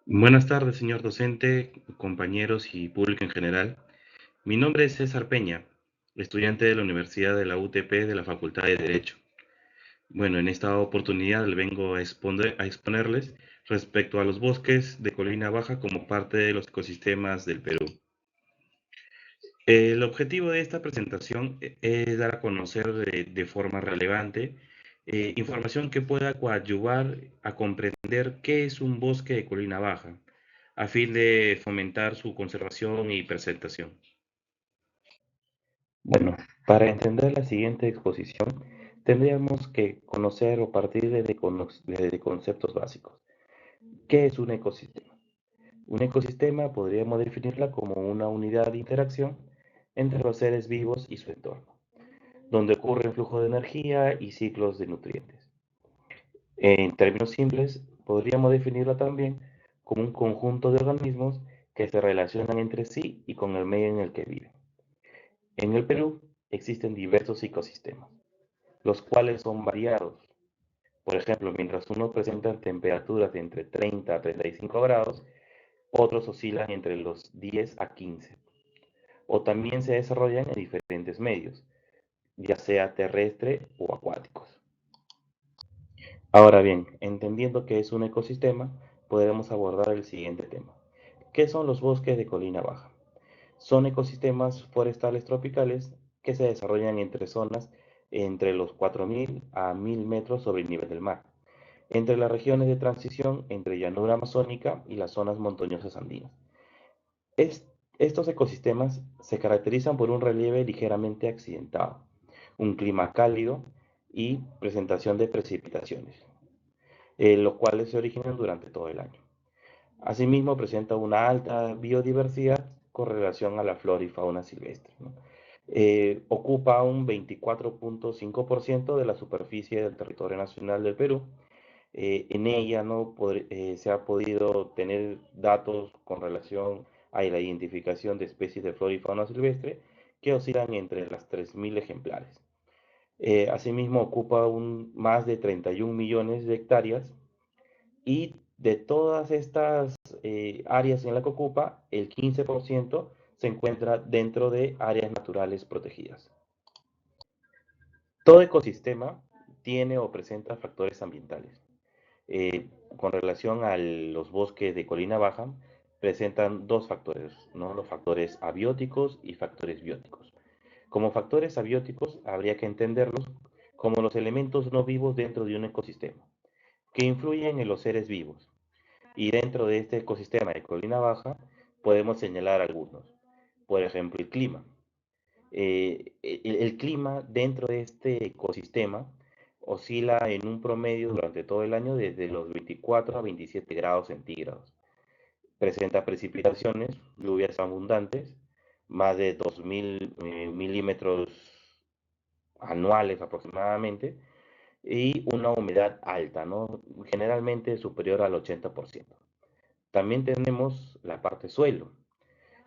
Buenas tardes, señor docente, compañeros y público en general. Mi nombre es César Peña, estudiante de la Universidad de la UTP de la Facultad de Derecho. Bueno, en esta oportunidad le vengo a exponerles respecto a los bosques de colina baja como parte de los ecosistemas del Perú. El objetivo de esta presentación es dar a conocer de forma relevante información que pueda coadyuvar a comprender qué es un bosque de colina baja, a fin de fomentar su conservación y presentación. Bueno, para entender la siguiente exposición, tendríamos que conocer o partir de conceptos básicos. ¿Qué es un ecosistema? Un ecosistema podríamos definirla como una unidad de interacción entre los seres vivos y su entorno, donde ocurre un flujo de energía y ciclos de nutrientes. En términos simples, podríamos definirla también como un conjunto de organismos que se relacionan entre sí y con el medio en el que viven. En el Perú existen diversos ecosistemas, los cuales son variados. Por ejemplo, mientras unos presentan temperaturas de entre 30 a 35 grados, otros oscilan entre los 10 a 15. O también se desarrollan en diferentes medios, ya sea terrestre o acuáticos. Ahora bien, entendiendo que es un ecosistema, podemos abordar el siguiente tema. ¿Qué son los bosques de colina baja? Son ecosistemas forestales tropicales que se desarrollan entre zonas entre los 4.000 a 1.000 metros sobre el nivel del mar, entre las regiones de transición entre llanura amazónica y las zonas montañosas andinas. Es- Estos ecosistemas se caracterizan por un relieve ligeramente accidentado, un clima cálido y presentación de precipitaciones, los cuales se originan durante todo el año. Asimismo, presenta una alta biodiversidad con relación a la flora y fauna silvestre, ¿no? Ocupa un 24.5% de la superficie del territorio nacional del Perú. En ella ¿no? Se ha podido tener datos con relación a la identificación de especies de flora y fauna silvestre que oscilan entre las 3.000 ejemplares. Asimismo, ocupa más de 31 millones de hectáreas y de todas estas áreas en la que ocupa, el 15% se encuentra dentro de áreas naturales protegidas. Todo ecosistema tiene o presenta factores ambientales. Con relación a los bosques de colina baja, presentan dos factores, ¿no? Los factores abióticos y factores bióticos. Como factores abióticos, habría que entenderlos como los elementos no vivos dentro de un ecosistema, que influyen en los seres vivos. Y dentro de este ecosistema de colina baja, podemos señalar algunos. Por ejemplo, el clima. El clima dentro de este ecosistema oscila en un promedio durante todo el año desde los 24 a 27 grados centígrados. Presenta precipitaciones, lluvias abundantes, más de 2.000 milímetros anuales aproximadamente, y una humedad alta, ¿no? Generalmente superior al 80%. También tenemos la parte suelo.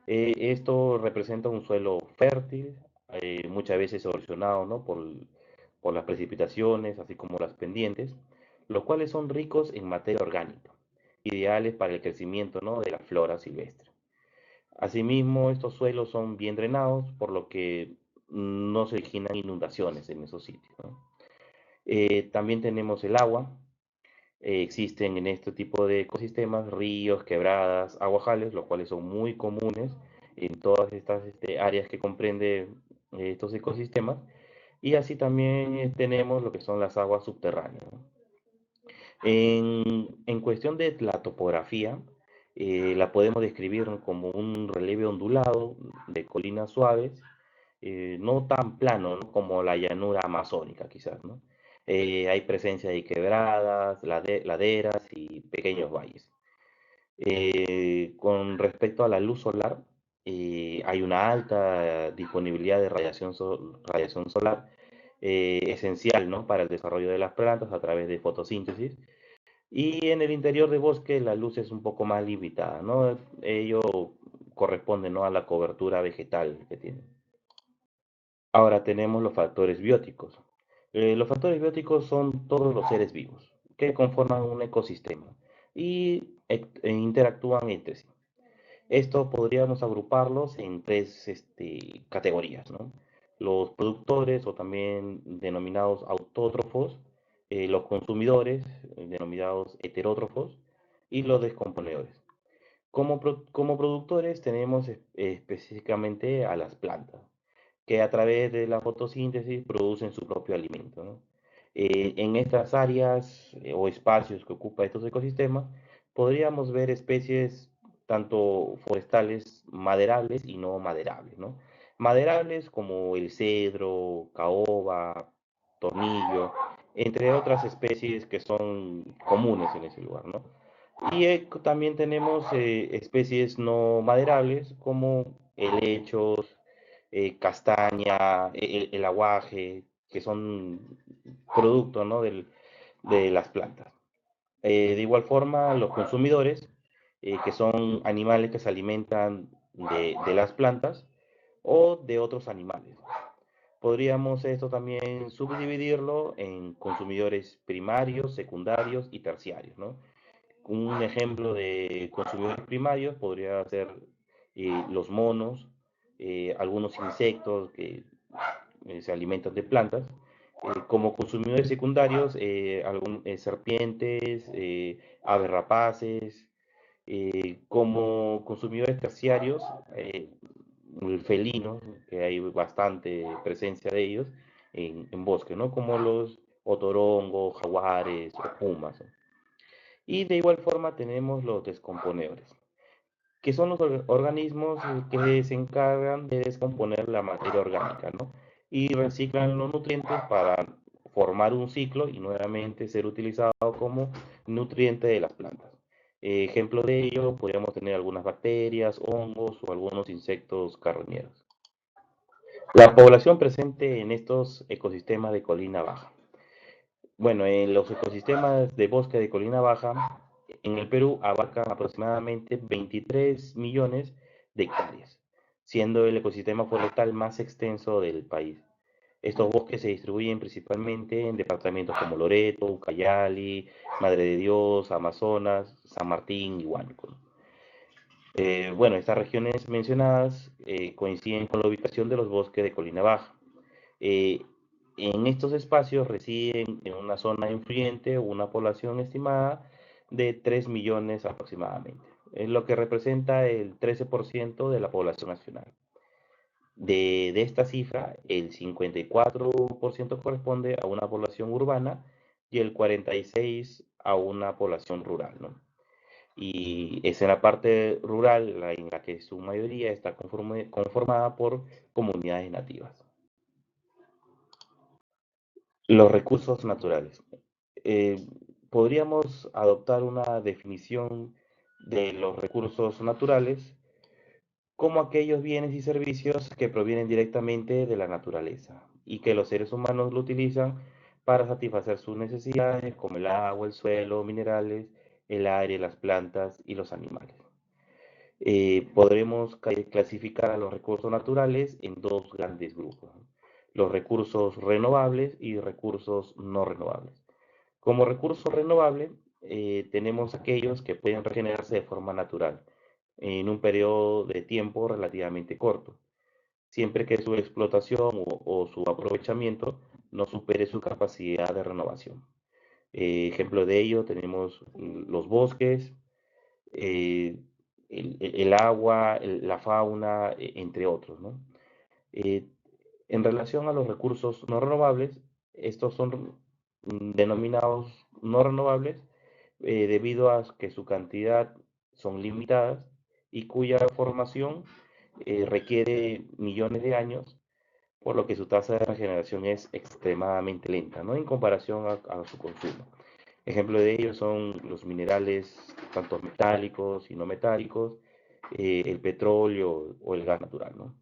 Esto representa un suelo fértil, muchas veces erosionado, ¿no? por las precipitaciones, así como las pendientes, los cuales son ricos en materia orgánica, ideales para el crecimiento, ¿no? de la flora silvestre. Asimismo, estos suelos son bien drenados, por lo que no se originan inundaciones en esos sitios, ¿no? También tenemos el agua. Existen en este tipo de ecosistemas ríos, quebradas, aguajales, los cuales son muy comunes en todas estas áreas que comprende estos ecosistemas. Y así también tenemos lo que son las aguas subterráneas, ¿no? En cuestión de la topografía, la podemos describir como un relieve ondulado de colinas suaves, no tan plano, ¿no? como la llanura amazónica quizás, ¿no? Hay presencia de quebradas, laderas y pequeños valles. Con respecto a la luz solar, hay una alta disponibilidad de radiación solar esencial, ¿no? para el desarrollo de las plantas a través de fotosíntesis. Y en el interior de bosque la luz es un poco más limitada, ¿no? Ello corresponde, ¿no? a la cobertura vegetal que tiene. Ahora tenemos los factores bióticos. Los factores bióticos son todos los seres vivos que conforman un ecosistema e interactúan entre sí. Esto podríamos agruparlos en tres categorías, ¿no? Los productores o también denominados autótrofos, los consumidores, denominados heterótrofos, y los descomponedores. Como productores tenemos específicamente a las plantas, que a través de la fotosíntesis producen su propio alimento, ¿no? En estas áreas o espacios que ocupa estos ecosistemas, podríamos ver especies tanto forestales maderables y no maderables, ¿no? Maderables como el cedro, caoba, tornillo, entre otras especies que son comunes en ese lugar, ¿no? Y también tenemos especies no maderables como helechos, castaña, el aguaje, que son producto, ¿no? De las plantas. De igual forma, los consumidores, que son animales que se alimentan de las plantas o de otros animales. Podríamos esto también subdividirlo en consumidores primarios, secundarios y terciarios, ¿no? Un ejemplo de consumidores primarios podría ser los monos, algunos insectos que se alimentan de plantas. Como consumidores secundarios, serpientes, aves rapaces. Como consumidores terciarios, felinos, que hay bastante presencia de ellos en bosque, ¿no? Como los otorongos, jaguares o pumas, ¿no? Y de igual forma tenemos los descomponedores, que son los organismos que se encargan de descomponer la materia orgánica, ¿no? Y reciclan los nutrientes para formar un ciclo y nuevamente ser utilizado como nutriente de las plantas. Ejemplo de ello, podríamos tener algunas bacterias, hongos o algunos insectos carroñeros. La población presente en estos ecosistemas de colina baja. Bueno, en los ecosistemas de bosque de colina baja en el Perú abarcan aproximadamente 23 millones de hectáreas, siendo el ecosistema forestal más extenso del país. Estos bosques se distribuyen principalmente en departamentos como Loreto, Ucayali, Madre de Dios, Amazonas, San Martín y Huánuco. Bueno, estas regiones mencionadas coinciden con la ubicación de los bosques de colina baja. Eh, en estos espacios residen en una zona influyente una población estimada de 3 millones aproximadamente, es lo que representa el 13% de la población nacional. De esta cifra, el 54% corresponde a una población urbana y el 46% a una población rural, ¿no? Y es en la parte rural en la que su mayoría está conformada por comunidades nativas. Los recursos naturales. Eh, Podríamos adoptar una definición de los recursos naturales como aquellos bienes y servicios que provienen directamente de la naturaleza y que los seres humanos lo utilizan para satisfacer sus necesidades como el agua, el suelo, minerales, el aire, las plantas y los animales. Podremos clasificar a los recursos naturales en dos grandes grupos, ¿no? Los recursos renovables y recursos no renovables. Como recurso renovable, tenemos aquellos que pueden regenerarse de forma natural en un periodo de tiempo relativamente corto, siempre que su explotación o su aprovechamiento no supere su capacidad de renovación. Ejemplo de ello tenemos los bosques, eh, el agua, la fauna, entre otros, ¿no? Eh, en relación a los recursos no renovables, estos son denominados no renovables debido a que su cantidad son limitadas y cuya formación requiere millones de años, por lo que su tasa de regeneración es extremadamente lenta, ¿no? En comparación a su consumo. Ejemplo de ello son los minerales, tanto metálicos y no metálicos, el petróleo o el gas natural, ¿no?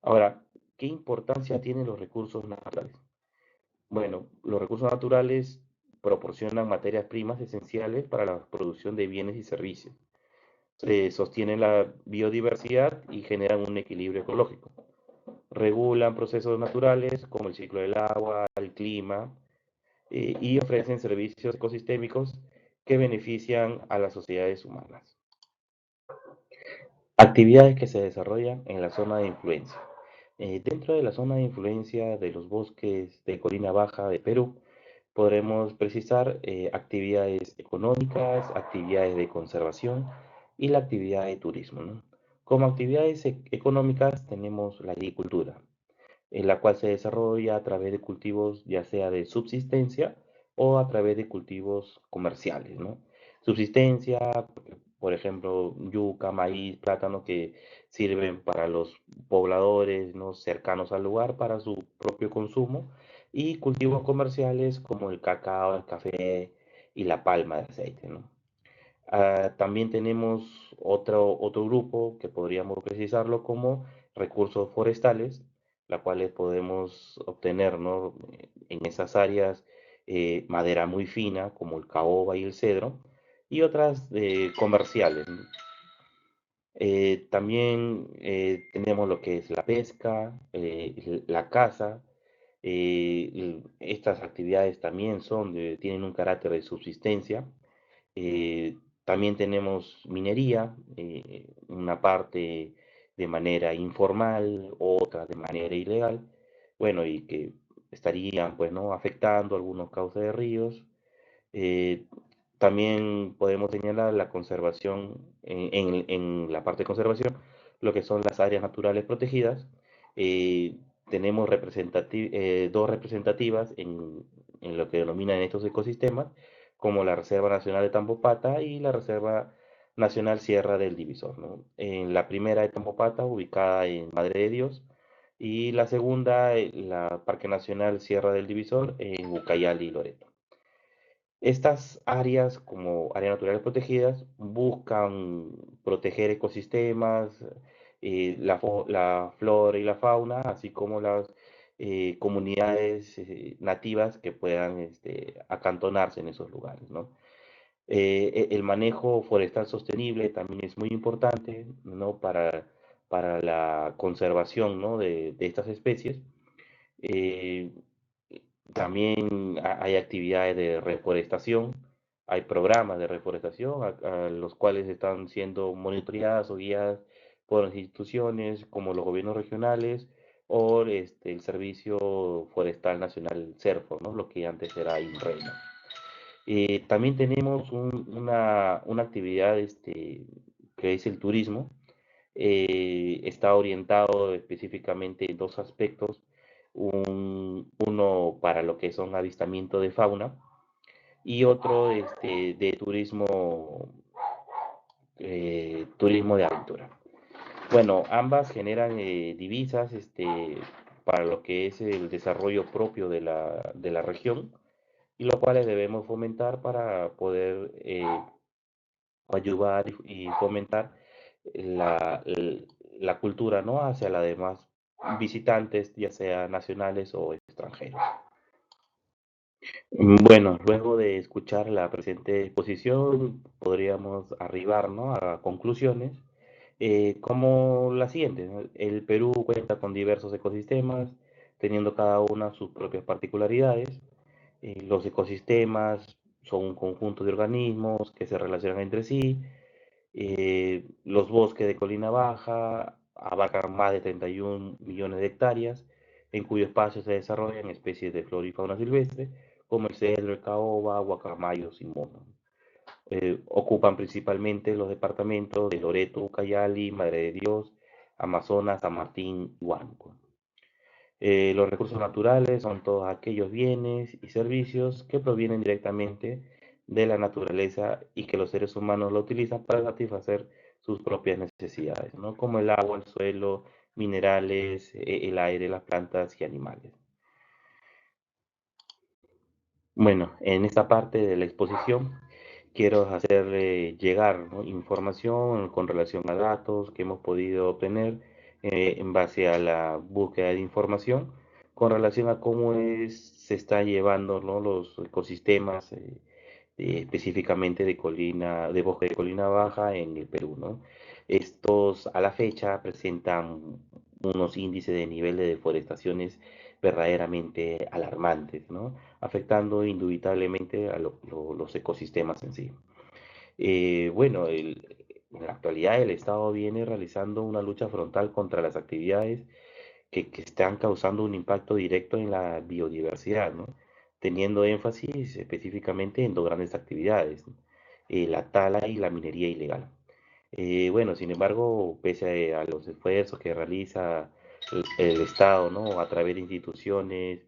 Ahora, ¿qué importancia tienen los recursos naturales? Bueno, los recursos naturales proporcionan materias primas esenciales para la producción de bienes y servicios. Sostienen la biodiversidad y generan un equilibrio ecológico. Regulan procesos naturales como el ciclo del agua, el clima, y ofrecen servicios ecosistémicos que benefician a las sociedades humanas. Actividades que se desarrollan en la zona de influencia. Dentro de la zona de influencia de los bosques de Colina Baja de Perú, podremos precisar actividades económicas, actividades de conservación y la actividad de turismo, ¿no? Como actividades económicas tenemos la agricultura, en la cual se desarrolla a través de cultivos ya sea de subsistencia o a través de cultivos comerciales, ¿no? Subsistencia, por ejemplo, yuca, maíz, plátano, que sirven para los pobladores, ¿no?, cercanos al lugar para su propio consumo, y cultivos comerciales como el cacao, el café y la palma de aceite, ¿no? También tenemos otro grupo que podríamos precisarlo como recursos forestales, la cuales podemos obtener, ¿no?, en esas áreas madera muy fina como el caoba y el cedro, y otras comerciales, ¿no? También tenemos lo que es la pesca, la caza. Estas actividades también tienen un carácter de subsistencia. eh, También tenemos minería, una parte de manera informal, otra de manera ilegal, bueno, y que estarían, pues, ¿no?, afectando algunos cauces de ríos. Eh, También podemos señalar la conservación, en la parte de conservación, lo que son las áreas naturales protegidas. Eh, Tenemos dos representativas en lo que denominan estos ecosistemas, como la Reserva Nacional de Tambopata y la Reserva Nacional Sierra del Divisor, ¿no? En la primera de Tambopata, ubicada en Madre de Dios, y la segunda, la Parque Nacional Sierra del Divisor, en Ucayali y Loreto. Estas áreas, como áreas naturales protegidas, buscan proteger ecosistemas, la flora y la fauna, así como las comunidades nativas que puedan acantonarse en esos lugares, ¿no? El manejo forestal sostenible también es muy importante, ¿no?, para la conservación, ¿no?, de estas especies. Eh, También hay actividades de reforestación, hay programas de reforestación a los cuales están siendo monitoreadas o guiadas por las instituciones como los gobiernos regionales o el Servicio Forestal Nacional CERFO, ¿no?, lo que antes era INRENA. También tenemos una actividad que es el turismo. Está orientado específicamente en dos aspectos. Uno para lo que son avistamiento de fauna y otro de turismo de aventura. Bueno, ambas generan divisas para lo que es el desarrollo propio de la región, y los cuales debemos fomentar para poder ayudar y fomentar la, la cultura, ¿no?, hacia las demás visitantes, ya sea nacionales o extranjeros. Bueno, luego de escuchar la presente exposición, podríamos arribar, ¿no?, a conclusiones como la siguiente, ¿no? El Perú cuenta con diversos ecosistemas, teniendo cada una sus propias particularidades. Los ecosistemas son un conjunto de organismos que se relacionan entre sí. Los bosques de Colina Baja abarcan más de 31 millones de hectáreas, en cuyo espacio se desarrollan especies de flora y fauna silvestre, como el cedro, el caoba, guacamayos y mono. Ocupan principalmente los departamentos de Loreto, Ucayali, Madre de Dios, Amazonas, San Martín y Huánuco. Los recursos naturales son todos aquellos bienes y servicios que provienen directamente de la naturaleza y que los seres humanos lo utilizan para satisfacer sus propias necesidades, ¿no?, como el agua, el suelo, minerales, el aire, las plantas y animales. Bueno, en esta parte de la exposición quiero hacerle llegar, ¿no?, información con relación a datos que hemos podido obtener en base a la búsqueda de información con relación a se está llevando, ¿no?, los ecosistemas específicamente de bosque de Colina Baja en el Perú, ¿no? Estos a la fecha presentan unos índices de nivel de deforestaciones verdaderamente alarmantes, ¿no? Afectando indubitablemente a los ecosistemas en sí. Bueno, en la actualidad el Estado viene realizando una lucha frontal contra las actividades que están causando un impacto directo en la biodiversidad, ¿no? Teniendo énfasis específicamente en dos grandes actividades, ¿no? La tala y la minería ilegal. Bueno, sin embargo, pese a los esfuerzos que realiza el Estado, ¿no? A través de instituciones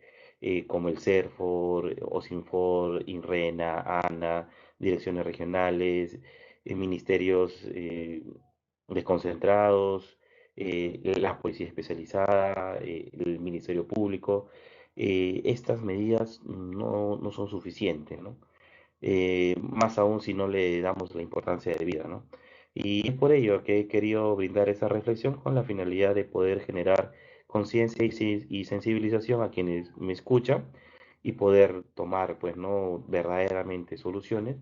como el CERFOR, OSINFOR, INRENA, ANA, direcciones regionales, ministerios desconcentrados, la policía especializada, el Ministerio Público, estas medidas no son suficientes, ¿no? Más aún si no le damos la importancia debida, ¿no? Y es por ello que he querido brindar esa reflexión con la finalidad de poder generar conciencia y sensibilización a quienes me escuchan y poder tomar, pues, ¿no? Verdaderamente soluciones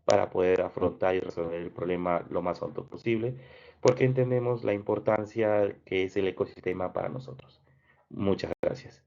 para poder afrontar y resolver el problema lo más pronto posible, porque entendemos la importancia que es el ecosistema para nosotros. Muchas gracias.